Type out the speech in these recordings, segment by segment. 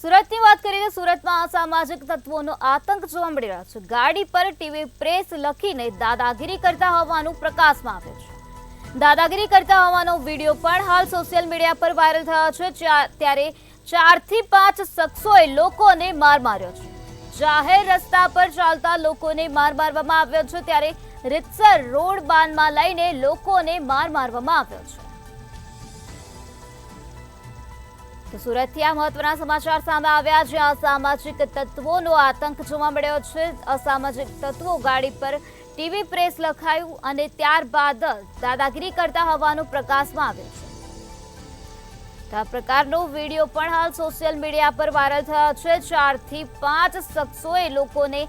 સુરતની વાત કરીએ તો સુરતમાં અસામાજિક તત્વોનો આતંક જોવા મળી રહ્યો છે। ગાડી પર ટીવી પ્રેસ લખીને દાદાગીરી કરતા હોવાનું પ્રકાશમાં આવ્યું છે। દાદાગીરી કરતા હોવાનો વિડીયો પણ હાલ સોશિયલ મીડિયા પર વાયરલ થયો છે। ત્યારે 4 થી 5 શખ્સોએ લોકોને માર માર્યો છે। જાહેર રસ્તા પર ચાલતા લોકોને માર મારવામાં આવ્યો છે। ત્યારે રીતસર રોડ બાંધમાં લઈને લોકોને માર મારવામાં આવ્યો છે। તો સુરતથી આ મહત્વના સમાચાર સામે આવ્યા છે। અસામાજિક તત્વોનો આતંક જોવા મળ્યો છે। અસામાજિક તત્વો ગાડી પર ટીવી પ્રેસ લખાયું અને ત્યારબાદ દાદાગીરી કરતા હોવાનું પ્રકાશમાં આવ્યું છે। તો આ પ્રકારનો વિડીયો પણ હાલ સોશિયલ મીડિયા પર વાયરલ થયો છે। 4 થી 5 શખ્સોએ લોકોને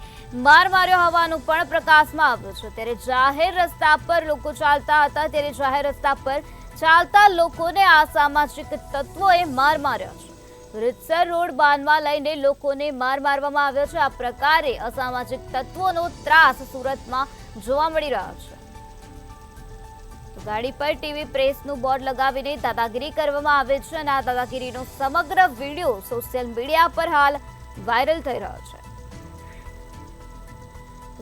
માર માર્યો હોવાનું પણ પ્રકાશમાં આવ્યું છે। ત્યારે જાહેર રસ્તા પર લોકો ચાલતા હતા ત્યારે જાહેર રસ્તા પર ચાલતા લોકોને આ સામાજિક તત્વોએ માર માર્યો છે। રીતસર રોડ બાંધમાં લઈને લોકોને માર મારવામાં આવ્યો છે। આ પ્રકારે અસામાજિક તત્વોનો ત્રાસ સુરતમાં જોવા મળી રહ્યો છે। તો ગાડી પર ટીવી પ્રેસનું બોર્ડ લગાવીને દાદાગીરી કરવામાં આવે છે અને આ દાદાગીરીનો સમગ્ર વિડીયો સોશિયલ મીડિયા પર હાલ વાયરલ થઈ રહ્યો છે।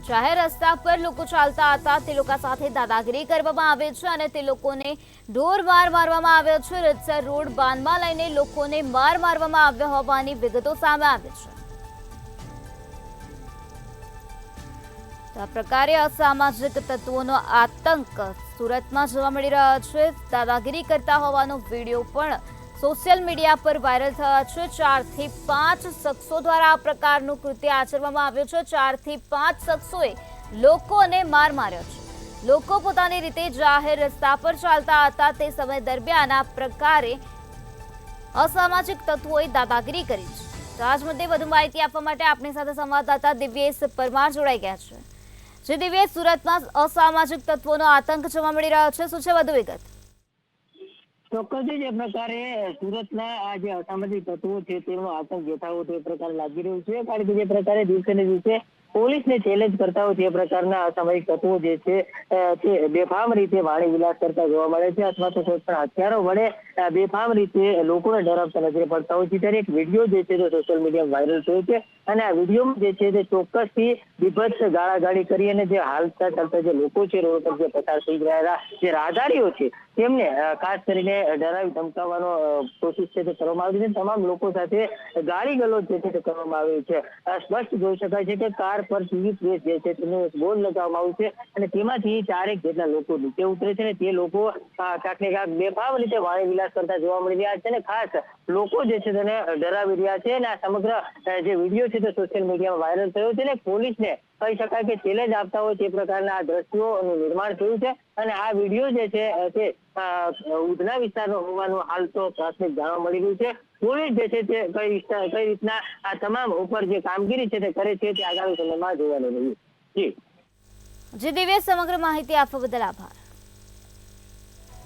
જાહેર રસ્તા પર લોકો ચાલતા હતા તે લોકો સાથે દાદાગીરી કરવામાં આવે છે અને તે લોકોને ઢોર માર મારવામાં આવ્યો છે। રીતસર રોડ બાંધમાં લઈને લોકોને માર મારવામાં આવ્યો હોવાની વિગતો સામે આવી છે। તો આ પ્રકારે અસામાજિક તત્વોનો આતંક સુરતમાં જોવા મળી રહ્યો છે। દાદાગીરી કરતા હોવાનો વિડીયો પણ સોશિયલ મીડિયા પર વાયરલ થયો છે। 4 થી 5 શખ્સો દ્વારા આ પ્રકારનું કૃત્ય આચરવામાં આવ્યું છે। 4 થી 5 શખ્સોએ લોકોને માર માર્યો છે। લોકો પોતાની રીતે જાહેર રસ્તા પર ચાલતા હતા તે સમય દરમિયાન આ પ્રકારે અસામાજિક તત્વોએ દાદાગીરી કરી છે। તો આજ મુદ્દે વધુ માહિતી આપવા માટે આપણી સાથે સંવાદદાતા દિવ્યેશ પરમાર જોડાઈ ગયા છે। જે દિવ્યેશ, સુરતમાં અસામાજિક તત્વોનો આતંક જોવા મળી રહ્યો છે, શું છે વધુ વિગત? ચોક્કસ જે પ્રકારે સુરતના આ જે અસામાજિક તત્વો છે તેનો આતંક યથાવત એ પ્રકારે લાગી રહ્યું છે। કારણ કે જે પ્રકારે દિવસે ને દિવસે પોલીસને ચેલેન્જ કરતા હોય તે પ્રકારના અસામાજિક તત્વો જે છે તે બેફામ રીતે વાણી વિલાસ કરતા જોવા મળે છે અથવા તો કોઈ પણ હથિયારો વડે બેફામ રીતે લોકોને ડરાવતા નજરે પડતા હોય છે। ત્યારે એક વિડીયો જે છે તે સોશિયલ મીડિયામાં વાયરલ થયો છે અને આ વિડીયોમાં જે છે તે ચોક્કસથી બીભત્સ ગાળાગાળી કરી અને જે હાલતા ચાલતા જે લોકો છે રોડ પર જે પસાર થઈ રહ્યા જે રાહદારીઓ છે તેમને ખાસ કરીને ડરાવી ધમકાવવાનો કોશિશ છે તે કરવામાં આવી છે। તમામ લોકો સાથે ગાળી ગલોચ જે છે તે કરવામાં આવી છે। સ્પષ્ટ જોઈ શકાય છે કે કાર પર ટીવી પ્રેસ જે છે તેનું બોર્ડ લગાવવામાં આવ્યું છે અને તેમાંથી 4 જેટલા લોકો નીચે ઉતરે છે અને તે લોકો ક્યાંક ને ક્યાંક બેફામ રીતે વાણી વિલાસ કરતા જોવા મળી રહ્યા છે અને ખાસ લોકો જે છે તેને ડરાવી રહ્યા છે। અને આ સમગ્ર જે વિડીયો છે તે સોશિયલ મીડિયામાં વાયરલ થયો છે અને પોલીસને કહી શકાય કે ચેલેન્જ આપતા હોય તે પ્રકારના આ દ્રશ્યોનું નિર્માણ થયું છે અને આ વિડીયો જે છે તે ઉધના વિસ્તારનો હોવાનું હાલ તો પ્રાથમિક જાણવા મળી રહ્યું છે। પોલીસ જે છે તે કઈ રીતના આ તમામ ઉપર જે કામગીરી છે તે કરે છે તે આગામી સમયમાં જોવાનું રહ્યું। જી દિવ્યેશ, સમગ્ર માહિતી આપવા બદલ આભાર।